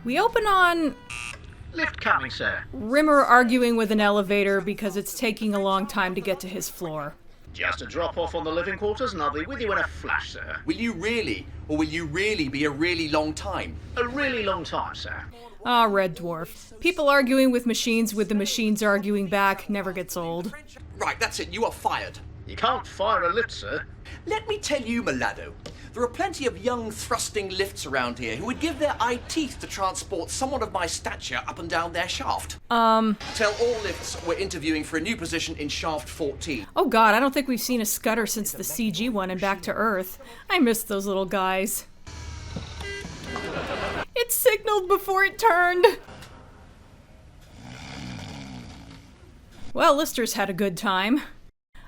We open on Lift coming, sir. Rimmer arguing with an elevator because it's taking a long time to get to his floor. Just a drop off on the living quarters and I'll be with you in a flash, sir. Will you really? Or will you really be a really long time? A really long time, sir. Ah, Red Dwarf. People arguing with the machines arguing back never gets old. Right, that's it. You are fired. You can't fire a lift, sir. Let me tell you, Malado, there are plenty of young thrusting lifts around here who would give their eye teeth to transport someone of my stature up and down their shaft. Tell all lifts we're interviewing for a new position in shaft 14. Oh god, I don't think we've seen a scudder since the CG one and Back to Earth. I miss those little guys. It signaled before it turned! Well, Lister's had a good time.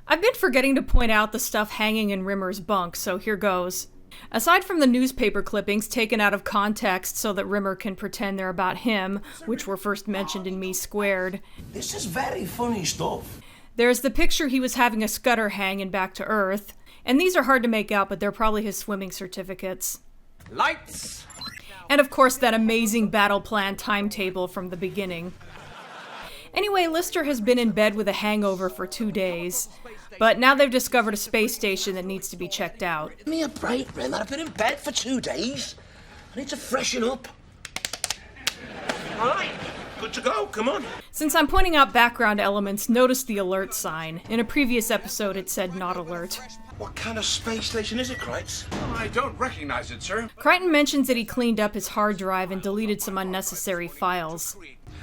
I've been forgetting to point out the stuff hanging in Rimmer's bunk, so here goes. Aside from the newspaper clippings taken out of context so that Rimmer can pretend they're about him, which were first mentioned in Me Squared, This is very funny stuff. there's the picture he was having a scudder hang in Back to Earth, and these are hard to make out, but they're probably his swimming certificates. Lights! And of course that amazing battle plan timetable from the beginning. Anyway, Lister has been in bed with a hangover for 2 days, but now they've discovered a space station that needs to be checked out. Give me a break, Rim. I've been in bed for 2 days. I need to freshen up. All right, good to go. Come on. Since I'm pointing out background elements, notice the alert sign. In a previous episode it said not alert. What kind of space station is it, Kreitz? I don't recognize it, sir. Crichton mentions that he cleaned up his hard drive and deleted some unnecessary files.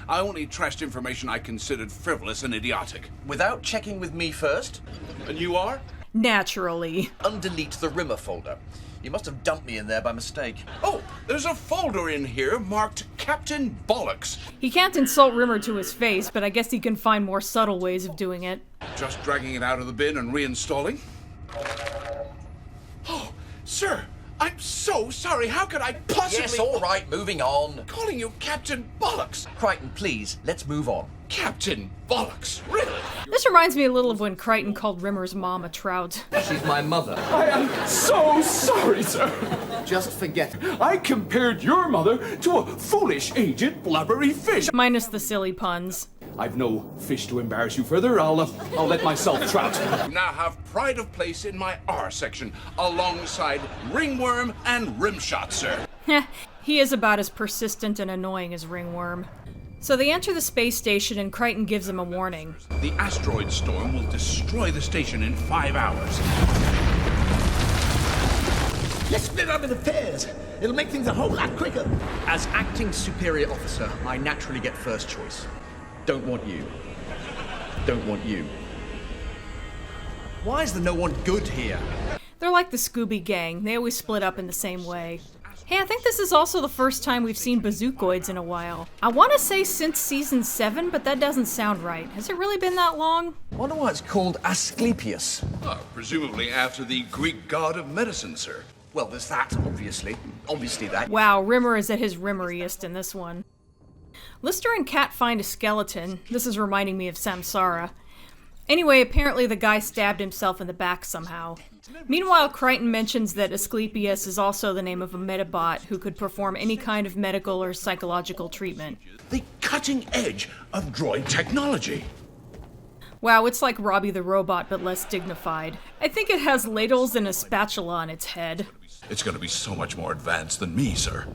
I only trashed information I considered frivolous and idiotic. Without checking with me first, And you are? Naturally. undelete the Rimmer folder. You must have dumped me in there by mistake. Oh, there's a folder in here marked Captain Bollocks. He can't insult Rimmer to his face, but I guess he can find more subtle ways of doing it. Just dragging it out of the bin and reinstalling. Oh, sir, I'm so sorry. How could I possibly... Yes, all right, moving on. Calling you Captain Bollocks. Crichton, please, let's move on. Captain Bollocks, really? This reminds me a little of when Crichton called Rimmer's mom a trout. She's my mother. I am so sorry, sir. Just forget it. I compared your mother to a foolish, aged, blubbery fish. Minus the silly puns. I've no fish to embarrass you further. I'll let myself trout. You now have pride of place in my R section, alongside Ringworm and Rimshot, sir. Heh, he is about as persistent and annoying as Ringworm. So they enter the space station and Crichton gives them a warning. The asteroid storm will destroy the station in 5 hours. Let's split up into pairs. It'll make things a whole lot quicker. As acting superior officer, I naturally get first choice. Don't want you. Don't want you. Why is there no one good here? They're like the Scooby Gang. They always split up in the same way. Hey, I think this is also the first time we've seen bazookoids in a while. I want to say since season 7, but that doesn't sound right. Has it really been that long? I wonder why it's called Asclepius. Presumably after the Greek god of medicine, sir. Well, there's that, obviously. Obviously that. Wow, Rimmer is at his rimmeriest in this one. Lister and Kat find a skeleton. This is reminding me of Samsara. Anyway, apparently the guy stabbed himself in the back somehow. Meanwhile, Crichton mentions that Asclepius is also the name of a medi-bot who could perform any kind of medical or psychological treatment. The cutting edge of droid technology. Wow, it's like Robbie the Robot, but less dignified. I think it has ladles and a spatula on its head. It's going to be so much more advanced than me, sir.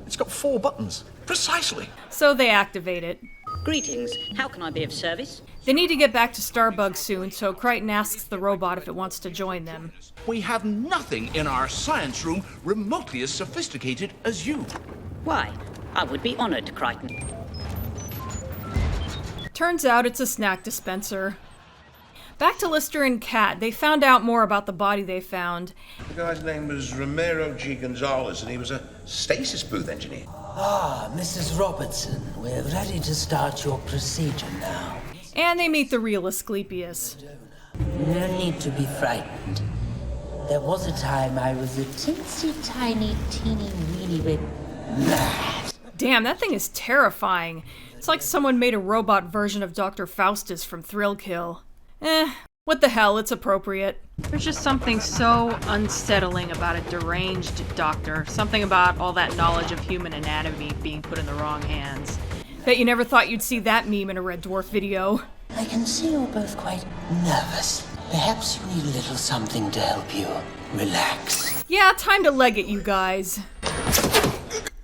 It's got 4 buttons. Precisely. So they activate it. Greetings. How can I be of service? They need to get back to Starbug soon, so Crichton asks the robot if it wants to join them. We have nothing in our science room remotely as sophisticated as you. Why? I would be honored, Crichton. Turns out it's a snack dispenser. Back to Lister and Kat. They found out more about the body they found. The guy's name was Romero G. Gonzalez, and he was a stasis booth engineer. Ah, Mrs. Robertson, we're ready to start your procedure now. And they meet the real Asclepius. No need to be frightened. There was a time I was a teensy tiny, teeny, weeny bit mad. Damn, that thing is terrifying. It's like someone made a robot version of Dr. Faustus from Thrill Kill. What the hell, it's appropriate. There's just something so unsettling about a deranged doctor. Something about all that knowledge of human anatomy being put in the wrong hands. Bet you never thought you'd see that meme in a Red Dwarf video. I can see you're both quite nervous. Perhaps you need a little something to help you relax. Yeah, time to leg it, you guys.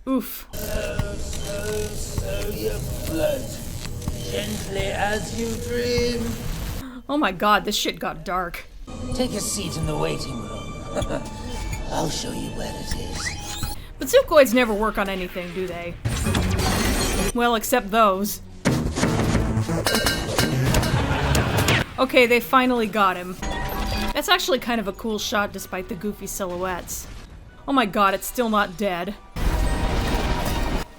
Oof. So your blood, gently as you dream. Oh my god, this shit got dark. Take a seat in the waiting room. I'll show you where it is. But Zookoids never work on anything, do they? Well, except those. Okay, they finally got him. That's actually kind of a cool shot despite the goofy silhouettes. Oh my god, it's still not dead.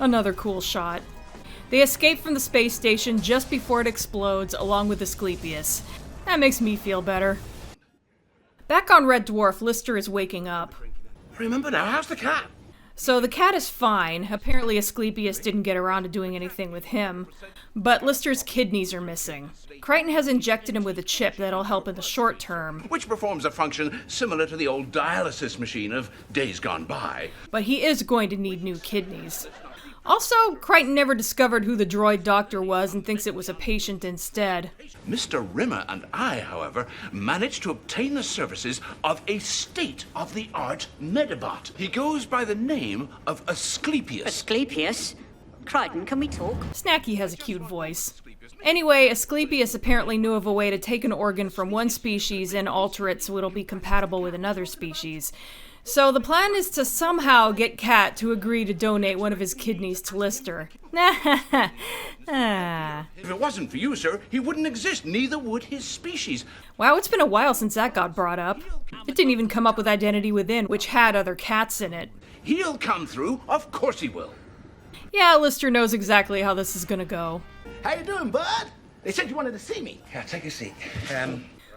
Another cool shot. They escape from the space station just before it explodes, along with Asclepius. That makes me feel better. Back on Red Dwarf, Lister is waking up. Remember now, how's the cat? So the cat is fine. Apparently Asclepius didn't get around to doing anything with him. But Lister's kidneys are missing. Crichton has injected him with a chip that'll help in the short term. Which performs a function similar to the old dialysis machine of days gone by. But he is going to need new kidneys. Also, Crichton never discovered who the droid doctor was and thinks it was a patient instead. Mr. Rimmer and I, however, managed to obtain the services of a state-of-the-art medi-bot. He goes by the name of Asclepius. Asclepius? Crichton, can we talk? Snacky has a cute voice. Anyway, Asclepius apparently knew of a way to take an organ from one species and alter it so it'll be compatible with another species. So the plan is to somehow get Cat to agree to donate one of his kidneys to Lister. If it wasn't for you, sir, he wouldn't exist, neither would his species. Wow, it's been a while since that got brought up. It didn't even come up with Identity Within, which had other cats in it. He'll come through, of course he will. Yeah, Lister knows exactly how this is gonna go. How you doing, bud? They said you wanted to see me. Yeah, take a seat.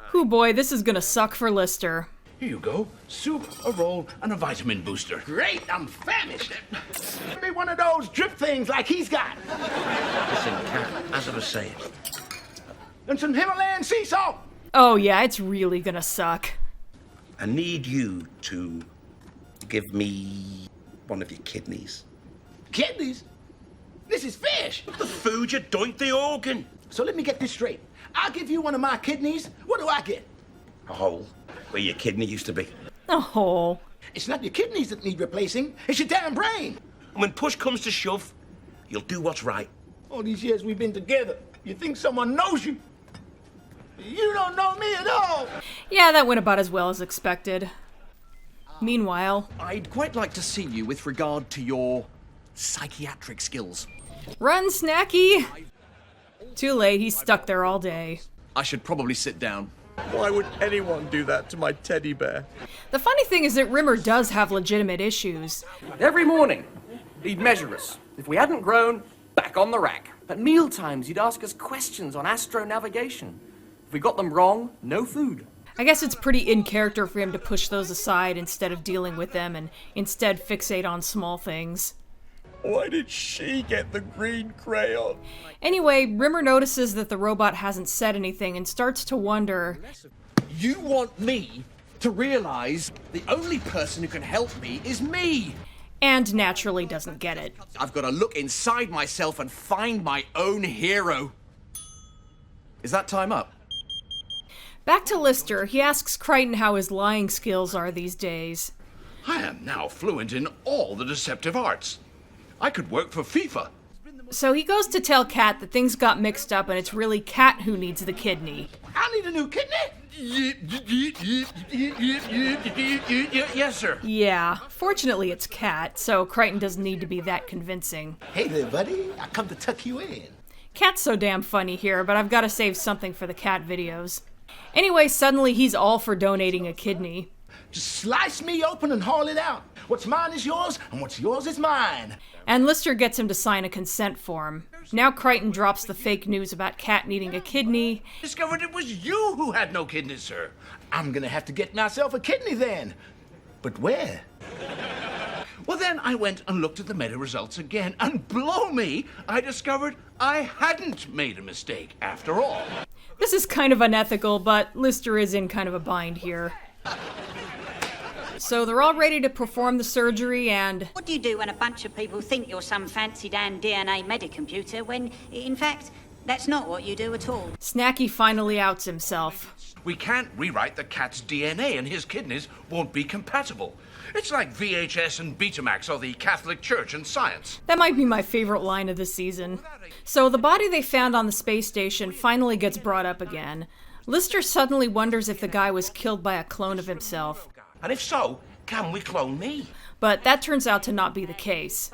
Hoo boy, this is gonna suck for Lister. Here you go. Soup, a roll, and a vitamin booster. Great, I'm famished. Give me one of those drip things like he's got. Listen, cat, as I was saying. And some Himalayan sea salt. Oh yeah, it's really gonna suck. I need you to give me one of your kidneys. Kidneys? This is fish. The food, you doink the organ. So let me get this straight. I'll give you one of my kidneys. What do I get? A hole where your kidney used to be. A hole. It's not your kidneys that need replacing. It's your damn brain. And when push comes to shove, you'll do what's right. All these years we've been together, you think someone knows you? You don't know me at all. Yeah, that went about as well as expected. Meanwhile, I'd quite like to see you with regard to your psychiatric skills. run, Snacky! Too late, he's stuck there all day. I should probably sit down. Why would anyone do that to my teddy bear? The funny thing is that Rimmer does have legitimate issues. Every morning, he'd measure us. If we hadn't grown, back on the rack. At mealtimes, he'd ask us questions on astronavigation. If we got them wrong, no food. I guess it's pretty in character for him to push those aside instead of dealing with them and instead fixate on small things. Why did she get the green crayon? Anyway, Rimmer notices that the robot hasn't said anything and starts to wonder... You want me to realize the only person who can help me is me. And naturally doesn't get it. I've got to look inside myself and find my own hero. Is that time up? Back to Lister, he asks Crichton how his lying skills are these days. I am now fluent in all the deceptive arts. I could work for FIFA. So he goes to tell Cat that things got mixed up and it's really Cat who needs the kidney. I need a new kidney. Yes, sir. Yeah, fortunately it's Cat, so Crichton doesn't need to be that convincing. Hey there, buddy. I come to tuck you in. Cat's so damn funny here, but I've got to save something for the Cat videos. Anyway, suddenly he's all for donating a kidney. Just slice me open and haul it out. What's mine is yours, and what's yours is mine. And Lister gets him to sign a consent form. Now Crichton drops the fake news about Cat needing a kidney. Discovered it was you who had no kidneys, sir. I'm gonna have to get myself a kidney then. But where? Well, then I went and looked at the meta results again, and blow me, I discovered I hadn't made a mistake after all. This is kind of unethical, but Lister is in kind of a bind here. So they're all ready to perform the surgery and... What do you do when a bunch of people think you're some fancy-dan DNA medicomputer when, in fact, that's not what you do at all? Snacky finally outs himself. We can't rewrite the cat's DNA and his kidneys won't be compatible. It's like VHS and Betamax or the Catholic Church and science. That might be my favorite line of the season. So the body they found on the space station finally gets brought up again. Lister suddenly wonders if the guy was killed by a clone of himself. And if so, can we clone me? But that turns out to not be the case.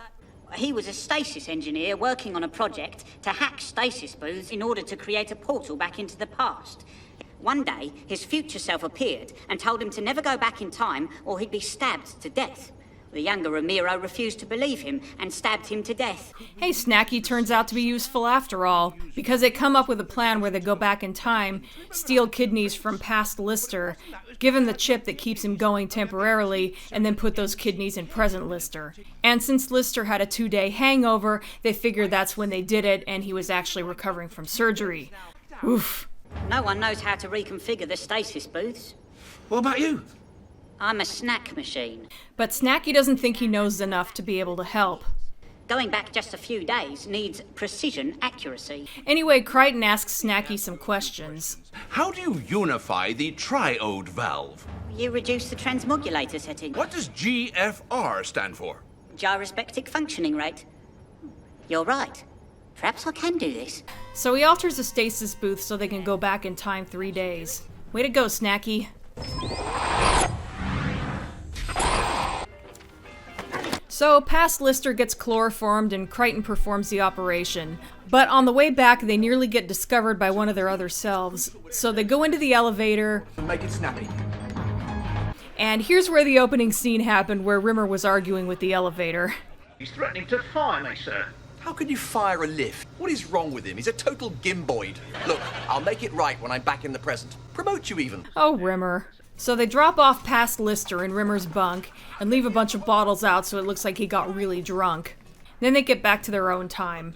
He was a stasis engineer working on a project to hack stasis booths in order to create a portal back into the past. One day, his future self appeared and told him to never go back in time or he'd be stabbed to death. The younger Ramiro refused to believe him and stabbed him to death. Hey, Snacky turns out to be useful after all, because they come up with a plan where they go back in time, steal kidneys from past Lister, give him the chip that keeps him going temporarily, and then put those kidneys in present Lister. And since Lister had a 2-day hangover, they figured that's when they did it, and he was actually recovering from surgery. Oof. No one knows how to reconfigure the stasis booths. What about you? I'm a snack machine. But Snacky doesn't think he knows enough to be able to help. Going back just a few days needs precision accuracy. Anyway, Crichton asks Snacky some questions. How do you unify the triode valve? You reduce the transmodulator setting. What does GFR stand for? Gyrospetic functioning rate. You're right. Perhaps I can do this. So he alters the stasis booth so they can go back in time 3 days. Way to go, Snacky. So, past Lister gets chloroformed and Crichton performs the operation. But on the way back, they nearly get discovered by one of their other selves. So they go into the elevator. Make it snappy. And here's where the opening scene happened, where Rimmer was arguing with the elevator. He's threatening to fire me, sir. How can you fire a lift? What is wrong with him? He's a total gimboid. Look, I'll make it right when I'm back in the present. Promote you even. Oh, Rimmer. So they drop off past Lister in Rimmer's bunk and leave a bunch of bottles out so it looks like he got really drunk. Then they get back to their own time.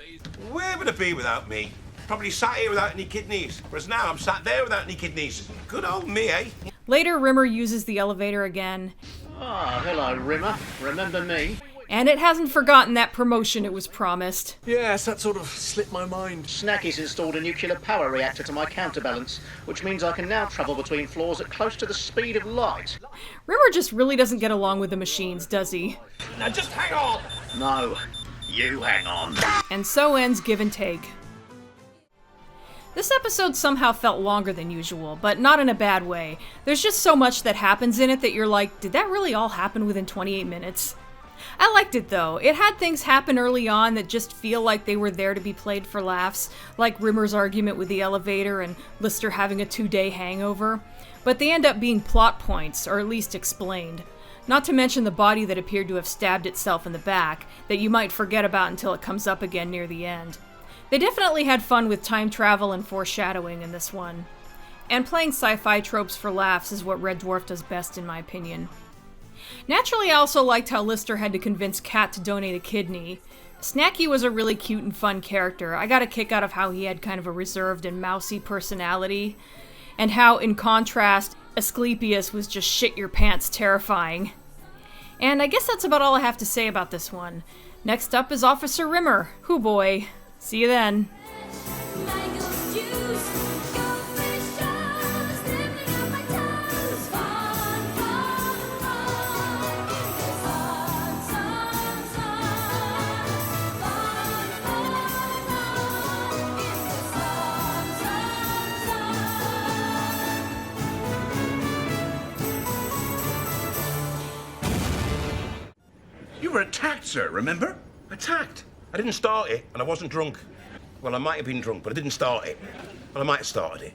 Where would it be without me? Probably sat here without any kidneys. Whereas now I'm sat there without any kidneys. Good old me, eh? Later, Rimmer uses the elevator again. Ah, hello, Rimmer. Remember me? And it hasn't forgotten that promotion it was promised. Yes, that sort of slipped my mind. Snacky's installed a nuclear power reactor to my counterbalance, which means I can now travel between floors at close to the speed of light. Rimmer just really doesn't get along with the machines, does he? Now just hang on. No, you hang on. And so ends Give and Take. This episode somehow felt longer than usual, but not in a bad way. There's just so much that happens in it that you're like, did that really all happen within 28 minutes? I liked it though. It had things happen early on that just feel like they were there to be played for laughs, like Rimmer's argument with the elevator and Lister having a 2-day hangover. But they end up being plot points, or at least explained. Not to mention the body that appeared to have stabbed itself in the back, that you might forget about until it comes up again near the end. They definitely had fun with time travel and foreshadowing in this one. And playing sci-fi tropes for laughs is what Red Dwarf does best in my opinion. Naturally, I also liked how Lister had to convince Kat to donate a kidney. Snacky was a really cute and fun character. I got a kick out of how he had kind of a reserved and mousy personality, and how, in contrast, Asclepius was just shit-your-pants terrifying. And I guess that's about all I have to say about this one. Next up is Officer Rimmer. Hoo boy. See you then. You were attacked, sir, remember? Attacked? I didn't start it, and I wasn't drunk. Well, I might have been drunk, but I didn't start it. Well, I might have started it.